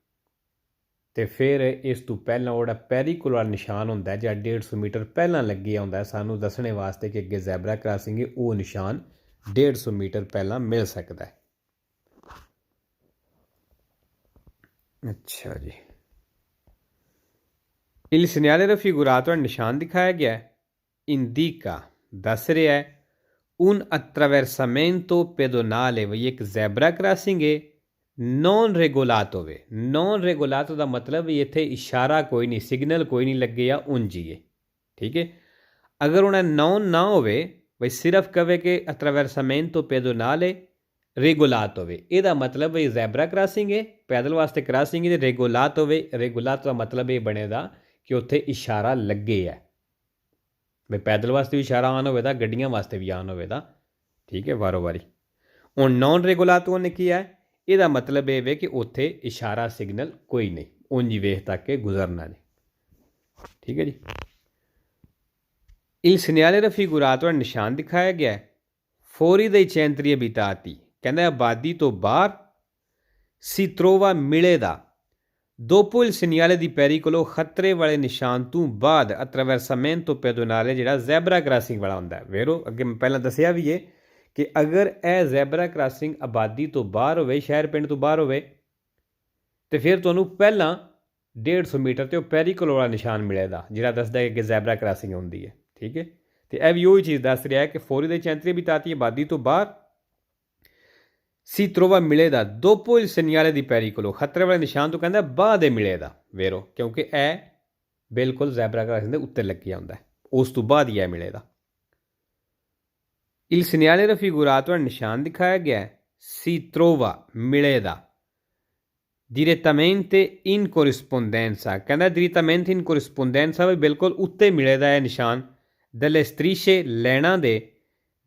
ਅਤੇ ਫਿਰ ਇਸ ਤੋਂ ਪਹਿਲਾਂ ਉਹ ਜਿਹੜਾ ਪੈਰੀਕੁਲਰ ਨਿਸ਼ਾਨ ਹੁੰਦਾ ਜਿਹੜਾ 150 ਮੀਟਰ ਪਹਿਲਾਂ ਲੱਗੇ ਆਉਂਦਾ ਸਾਨੂੰ ਦੱਸਣੇ ਵਾਸਤੇ ਕਿ ਅੱਗੇ ਜ਼ੈਬਰਾ ਕ੍ਰਾਸਿੰਗ ਹੈ, ਉਹ ਨਿਸ਼ਾਨ 150 ਮੀਟਰ ਪਹਿਲਾਂ ਮਿਲ ਸਕਦਾ ਹੈ। ਅੱਛਾ ਜੀ। Il segnale raffigurato, ਨਿਸ਼ਾਨ ਦਿਖਾਇਆ ਗਿਆ, indica ਦੱਸ ਰਿਹਾ ਹੈ un attraversamento pedonale, ਵਈ ਇੱਕ ਜ਼ੈਬਰਾ ਕ੍ਰਾਸਿੰਗ ਹੈ ਨੌਨ ਰੈਗੂਲਾਤ ਹੋਵੇ। ਨੌਨ ਰੈਗੂਲਾਤ ਦਾ ਮਤਲਬ ਵੀ ਇੱਥੇ ਇਸ਼ਾਰਾ ਕੋਈ ਨਹੀਂ, ਸਿਗਨਲ ਕੋਈ ਨਹੀਂ ਲੱਗੇ ਜਾਂ ਉਂਝ ਹੀ ਹੈ, ਠੀਕ ਹੈ। ਅਗਰ ਉਹਨਾਂ ਨੌਨ ਨਾ ਹੋਵੇ, ਬਈ ਸਿਰਫ ਕਵੇ ਕਿ attraversamento pedonale ਰੈਗੂਲਾਤ ਹੋਵੇ, ਇਹਦਾ ਮਤਲਬ ਬਈ ਜ਼ੈਬਰਾ ਕ੍ਰਾਸਿੰਗ ਹੈ, ਪੈਦਲ ਵਾਸਤੇ ਕ੍ਰਾਸਿੰਗ ਹੈ, ਰੈਗੂਲਾਤ ਹੋਵੇ। ਰੈਗੂਲਾਤ ਦਾ ਮਤਲਬ ਇਹ ਬਣੇਗਾ ਕਿ ਉੱਥੇ ਇਸ਼ਾਰਾ ਲੱਗੇ ਹੈ, ਬਈ ਪੈਦਲ ਵਾਸਤੇ ਵੀ ਇਸ਼ਾਰਾ ਆਨ ਹੋਵੇ ਤਾਂ ਗੱਡੀਆਂ ਵਾਸਤੇ ਵੀ ਆਨ ਹੋਵੇ ਤਾਂ, ਠੀਕ ਹੈ, ਵਾਰੋ ਵਾਰੀ। ਹੁਣ ਨੌਨ ਰੈਗੂਲਾਤ ਉਹਨੇ ਕੀ ਹੈ, ਇਹਦਾ ਮਤਲਬ ਇਹ ਵੇ ਕਿ ਉੱਥੇ ਇਸ਼ਾਰਾ ਸਿਗਨਲ ਕੋਈ ਨਹੀਂ, ਉਂਝ ਹੀ ਵੇਖ ਤੱਕ ਕੇ ਗੁਜ਼ਰਨਾ ਜੀ, ਠੀਕ ਹੈ ਜੀ। Il segnale raffigurato, ਨਿਸ਼ਾਨ ਦਿਖਾਇਆ ਗਿਆ, fuori dai centri abitati, ਕਹਿੰਦਾ ਆਬਾਦੀ ਤੋਂ ਬਾਹਰ, si trova ਮਿਲੇਗਾ dopo il segnale di pericolo, ਖਤਰੇ ਵਾਲੇ ਨਿਸ਼ਾਨ ਤੋਂ ਬਾਅਦ attraversamento pedonale ਜਿਹੜਾ ਜ਼ੈਬਰਾ ਕ੍ਰਾਸਿੰਗ ਵਾਲਾ ਹੁੰਦਾ ਹੈ। ਵੇਰੋ ਅੱਗੇ ਮੈਂ ਪਹਿਲਾਂ ਦੱਸਿਆ ਵੀ ਹੈ ਕਿ ਅਗਰ ਇਹ ਜ਼ੈਬਰਾ ਕ੍ਰਾਸਿੰਗ ਆਬਾਦੀ ਤੋਂ ਬਾਹਰ ਹੋਵੇ, ਸ਼ਹਿਰ ਪਿੰਡ ਤੋਂ ਬਾਹਰ ਹੋਵੇ, ਅਤੇ ਫਿਰ ਤੁਹਾਨੂੰ ਪਹਿਲਾਂ 150 मीटर ਤੇ ਉਹ ਪੈਰੀਕਲ ਵਾਲਾ ਨਿਸ਼ਾਨ ਮਿਲੇਗਾ ਜਿਹੜਾ ਦੱਸਦਾ ਹੈ ਕਿ ਜ਼ੈਬਰਾ ਕ੍ਰਾਸਿੰਗ ਹੁੰਦੀ ਹੈ। ਠੀਕ ਹੈ, ਤੇ ਇਹ ਵੀ ਉਹੀ ਚੀਜ਼ ਦੱਸ ਰਿਹਾ ਹੈ ਕਿ fuori dai centri abitati ਆਬਾਦੀ ਤੋਂ ਬਾਹਰ si trova ਮਿਲੇਗਾ dopo il segnale di pericolo, ਖਤਰੇ ਵਾਲੇ ਨਿਸ਼ਾਨ ਤੋਂ ਕਹਿੰਦਾ ਬਾਅਦ ਇਹ ਮਿਲੇਗਾ ਵੇਰੋ, ਕਿਉਂਕਿ ਇਹ ਬਿਲਕੁਲ ਜ਼ੈਬਰਾ ਕ੍ਰਾਸਿੰਗ ਦੇ ਉੱਤੇ ਲੱਗਿਆ ਹੁੰਦਾ ਹੈ, ਉਸ ਤੋਂ ਬਾਅਦ ਹੀ ਇਹ ਮਿਲੇਗਾ। Il segnale raffigurato, ਨਿਸ਼ਾਨ ਦਿਖਾਇਆ ਗਿਆ ਹੈ, si trova ਮਿਲੇਗਾ direttamente in corrispondenza, ਕਹਿੰਦਾ direttamente in corrispondenza ਵੀ ਬਿਲਕੁਲ ਉੱਤੇ ਮਿਲੇਗਾ ਇਹ ਨਿਸ਼ਾਨ delle strisce ਲੈਣਾ ਦੇ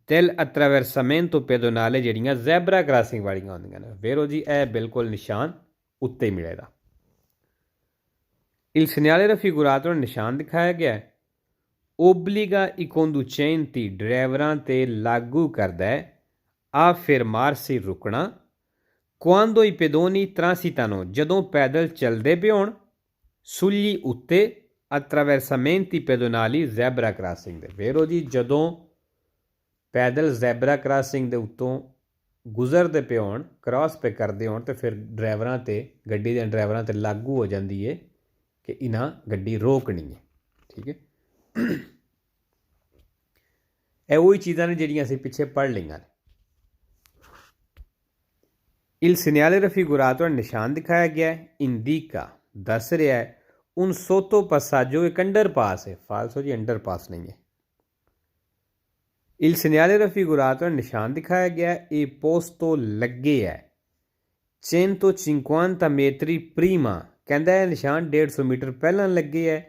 del attraversamento pedonale ਜਿਹੜੀਆਂ ਜ਼ੈਬਰਾ ਕ੍ਰਾਸਿੰਗ ਵਾਲੀਆਂ ਹੁੰਦੀਆਂ ਨੇ। ਵੇਰੋ ਜੀ ਇਹ ਬਿਲਕੁਲ ਨਿਸ਼ਾਨ ਉੱਤੇ ਮਿਲੇਗਾ। Il segnale raffigurato, ਨਿਸ਼ਾਨ ਦਿਖਾਇਆ ਗਿਆ ਹੈ, obbliga i conducenti, ਡਰਾਈਵਰਾਂ ਤੇ ਲਾਗੂ ਕਰਦਾ ਹੈ a fermarsi, ਰੁਕਣਾ, quando i pedoni transitano, ਜਦੋਂ ਪੈਦਲ ਚੱਲਦੇ ਪਏ ਹੋਣ, sugli ਉੱਤੇ attraversamenti pedonali, ਜ਼ੈਬਰਾ ਕ੍ਰਾਸਿੰਗ ਦੇ। ਵੇਰੋ ਜੀ ਜਦੋਂ ਪੈਦਲ ਜ਼ੈਬਰਾ ਕ੍ਰਾਸਿੰਗ ਦੇ ਉੱਤੋਂ ਗੁਜ਼ਰਦੇ ਪਏ ਹੋਣ, ਕ੍ਰਾਸ ਪੇ ਕਰਦੇ ਹੋਣ, ਤੇ ਫਿਰ ਡਰਾਈਵਰਾਂ ਤੇ ਗੱਡੀ ਦੇ ਡਰਾਈਵਰਾਂ ਤੇ ਲਾਗੂ ਹੋ ਜਾਂਦੀ ਹੈ ਕਿ ਇਹਨਾਂ ਗੱਡੀ ਰੋਕਣੀ ਹੈ। ਠੀਕ ਹੈ, ਇਹ ਉਹੀ ਚੀਜ਼ਾਂ ਨੇ ਜਿਹੜੀਆਂ ਅਸੀਂ ਪਿੱਛੇ ਪੜ੍ਹ ਲਈਆਂ ਨੇ। Il segnale raffigurato, ਨਿਸ਼ਾਨ ਦਿਖਾਇਆ ਗਿਆ ਹੈ, indica, ਦੱਸ ਰਿਹਾ ਹੈ, un sottopassaggio, ਇੱਕ ਅੰਡਰਪਾਸ ਹੈ। ਫਾਲਸੋ ਜੀ, ਅੰਡਰਪਾਸ ਨਹੀਂ ਹੈ। Il segnale raffigurato, ਨਿਸ਼ਾਨ ਦਿਖਾਇਆ ਗਿਆ ਹੈ, ਇਹ posto ਲੱਗੇ ਹੈ 150 metri prima, ਕਹਿੰਦਾ ਇਹ ਨਿਸ਼ਾਨ 150 ਮੀਟਰ ਪਹਿਲਾਂ ਲੱਗੇ ਹੈ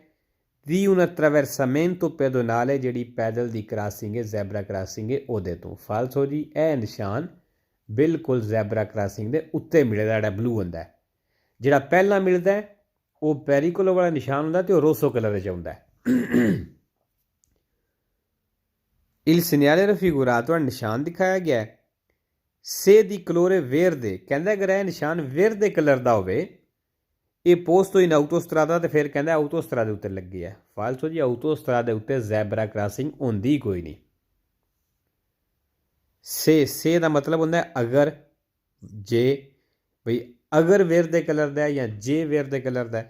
di un attraversamento pedonale, ਜਿਹੜੀ ਪੈਦਲ ਦੀ ਕ੍ਰਾਸਿੰਗ ਹੈ, ਜ਼ੈਬਰਾ ਕ੍ਰਾਸਿੰਗ ਹੈ, ਉਹਦੇ ਤੋਂ। ਫਾਲਸੋ ਜੀ, ਇਹ ਨਿਸ਼ਾਨ ਬਿਲਕੁਲ ਜ਼ੈਬਰਾ ਕ੍ਰਾਸਿੰਗ ਦੇ ਉੱਤੇ ਮਿਲੇਗਾ, ਜਿਹੜਾ ਬਲੂ ਹੁੰਦਾ ਹੈ। ਜਿਹੜਾ ਪਹਿਲਾਂ ਮਿਲਦਾ ਹੈ ਉਹ ਪੈਰੀਕੋਲੋ ਵਾਲਾ ਨਿਸ਼ਾਨ ਹੁੰਦਾ ਅਤੇ ਉਹ ਰੋਸੋ ਕਲਰ ਵਿੱਚ ਆਉਂਦਾ ਹੈ। Il segnale raffigurato, ਨਿਸ਼ਾਨ ਦਿਖਾਇਆ ਗਿਆ ਹੈ, se di colore verde, ਕਹਿੰਦਾ ਅਗਰ ਇਹ ਨਿਸ਼ਾਨ ਵੇਰਦੇ ਕਲਰ ਦਾ ਹੋਵੇ, ਇਹ ਪੋਸਟੋ ਇਨ ਆਊਟੋਸਟਰਾਦਾ, ਤੇ ਫਿਰ ਕਹਿੰਦਾ ਆਊਟੋਸਟਰਾ ਦੇ ਉੱਤੇ ਲੱਗੀ ਹੈ। ਫਾਲਸੋ ਜੀ, ਆਊਟੋਸਟਰਾ ਦੇ ਉੱਤੇ ਜ਼ੈਬਰਾ ਕ੍ਰਾਸਿੰਗ ਹੁੰਦੀ ਕੋਈ ਨਹੀਂ। ਸੇ ਦਾ ਮਤਲਬ ਹੁੰਦਾ ਅਗਰ, ਜੇ ਬਈ ਅਗਰ ਵੇਰਦੇ ਕਲਰ ਦਾ ਜਾਂ ਜੇ ਵੇਰਦੇ ਕਲਰ ਦਾ।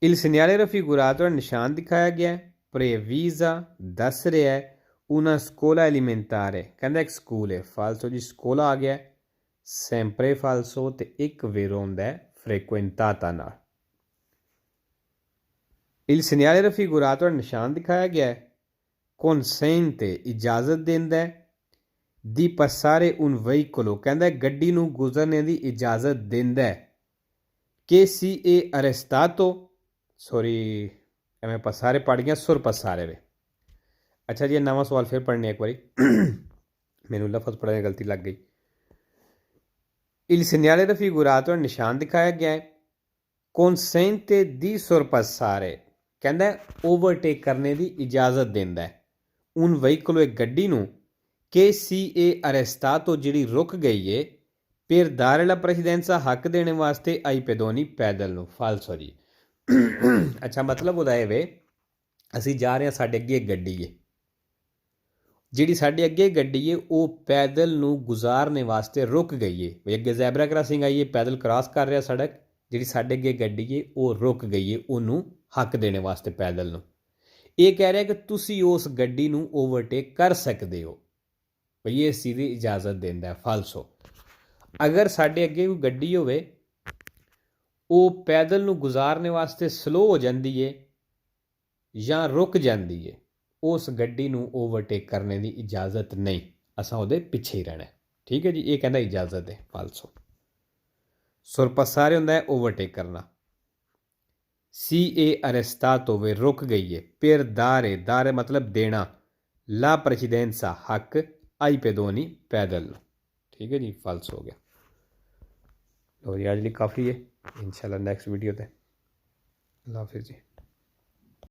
Il segnale raffigurato, ਨਿਸ਼ਾਨ ਦਿਖਾਇਆ ਗਿਆ ਹੈ, previsa, ਦੱਸ ਰਿਹਾ ਹੈ, una scuola elementare, ਕਹਿੰਦਾ ਇੱਕ ਸਕੂਲ ਹੈ। ਫਾਲਸੋ ਜੀ, ਸਕੋਲਾ ਆ ਗਿਆ, sempre falso, ਤੇ ਇੱਕ ਵੇਰੋ ਹੁੰਦਾ ਹੈ frequentata ਨਾਲ। Il segnale raffigurato, ਨਿਸ਼ਾਨ ਦਿਖਾਇਆ ਗਿਆ ਹੈ, consente, ਇਜਾਜ਼ਤ ਦਿੰਦਾ ਹੈ, di passare un veicolo, ਕਹਿੰਦਾ ਗੱਡੀ ਨੂੰ ਗੁਜ਼ਰਨੇ ਦੀ ਇਜਾਜ਼ਤ ਦਿੰਦਾ ਹੈ, che si è arrestato, ਸੌਰੀ ਐਵੇਂ ਪਸਾਰੇ ਪੜ੍ਹ ਗਿਆ, ਸੁਰ ਪਸਾਰੇ ਵੇ। ਅੱਛਾ ਜੀ, ਇਹ ਨਵਾਂ ਸਵਾਲ ਫਿਰ ਪੜ੍ਹਨੇ ਇੱਕ ਵਾਰੀ, ਮੈਨੂੰ ਲਫ਼ਜ਼ ਪੜ੍ਹਨ ਗਲਤੀ ਲੱਗ ਗਈ। Il segnale raffigurato, ਨਿਸ਼ਾਨ ਦਿਖਾਇਆ ਗਿਆ ਹੈ, consente di sorpassare, ਕਹਿੰਦਾ ਓਵਰਟੇਕ ਕਰਨੇ ਦੀ ਇਜਾਜ਼ਤ ਦਿੰਦਾ ਹੈ, un veicolo, ਇੱਕ ਗੱਡੀ ਨੂੰ, che si è arrestato, ਜਿਹੜੀ ਰੁਕ ਗਈ ਹੈ, per dare la precedenza, ਹੱਕ ਦੇਣ ਵਾਸਤੇ, ai pedoni, ਪੈਦਲ ਨੂੰ। ਫਾਲਸੋ ਜੀ। ਅੱਛਾ, ਮਤਲਬ ਉਹਦਾ ਇਹ ਵੇ, ਅਸੀਂ ਜਾ ਰਹੇ ਹਾਂ, ਸਾਡੇ ਅੱਗੇ ਇੱਕ ਗੱਡੀ ਹੈ, ਜਿਹੜੀ ਸਾਡੇ ਅੱਗੇ ਗੱਡੀ ਹੈ ਉਹ ਪੈਦਲ ਨੂੰ ਗੁਜ਼ਾਰਨੇ ਵਾਸਤੇ ਰੁਕ ਗਈ ਹੈ। ਵੀ ਅੱਗੇ ਜ਼ੈਬਰਾ ਕ੍ਰਾਸਿੰਗ ਆਈ ਹੈ, ਪੈਦਲ ਕ੍ਰਾਸ ਕਰ ਰਿਹਾ ਸੜਕ, ਜਿਹੜੀ ਸਾਡੇ ਅੱਗੇ ਗੱਡੀ ਹੈ ਉਹ ਰੁਕ ਗਈ ਹੈ, ਉਹਨੂੰ ਹੱਕ ਦੇਣੇ ਵਾਸਤੇ ਪੈਦਲ ਨੂੰ। ਇਹ ਕਹਿ ਰਿਹਾ ਕਿ ਤੁਸੀਂ ਉਸ ਗੱਡੀ ਨੂੰ ਓਵਰਟੇਕ ਕਰ ਸਕਦੇ ਹੋ, ਭਈ ਇਹ ਸਿੱਧੀ ਇਜਾਜ਼ਤ ਦਿੰਦਾ। ਫਾਲਸੋ, ਅਗਰ ਸਾਡੇ ਅੱਗੇ ਕੋਈ ਗੱਡੀ ਹੋਵੇ, ਉਹ ਪੈਦਲ ਨੂੰ ਗੁਜ਼ਾਰਨੇ ਵਾਸਤੇ ਸਲੋ ਹੋ ਜਾਂਦੀ ਹੈ ਜਾਂ ਰੁਕ ਜਾਂਦੀ ਹੈ, ਉਸ ਗੱਡੀ ਨੂੰ ਓਵਰਟੇਕ ਕਰਨੇ ਦੀ ਇਜਾਜ਼ਤ ਨਹੀਂ, ਅਸਾਂ ਉਹਦੇ ਪਿੱਛੇ ਹੀ ਰਹਿਣਾ। ਠੀਕ ਹੈ ਜੀ, ਇਹ ਕਹਿੰਦਾ ਇਜਾਜ਼ਤ ਹੈ। ਫਾਲਸੋ, ਸੁਰਪਸਾਰੇ ਹੁੰਦਾ ਹੈ ਓਵਰਟੇਕ ਕਰਨਾ। ਸੀ ਏ ਅਰੈਸਟਾਤੋ, ਵੇ ਰੁਕ ਗਈ ਹੈ। ਫਿਰ ਦਾਰੇ, ਦਾਰੇ ਮਤਲਬ ਦੇਣਾ। ਲਾ ਪ੍ਰੈਸੀਡੈਂਸਾ, ਹੱਕ। ਆਈ ਪੈਦੋਨੀ, ਪੈਦਲ। ਠੀਕ ਹੈ ਜੀ, ਫਾਲਸ ਹੋ ਗਿਆ। ਲੋ ਜੀ, ਅੱਜ ਲਈ ਕਾਫੀ ਹੈ। ਇੰਸ਼ਾਅੱਲਾ ਨੈਕਸਟ ਵੀਡੀਓ ਤੇ। ਅੱਲਾ ਹਾਫਿਜ਼ ਜੀ।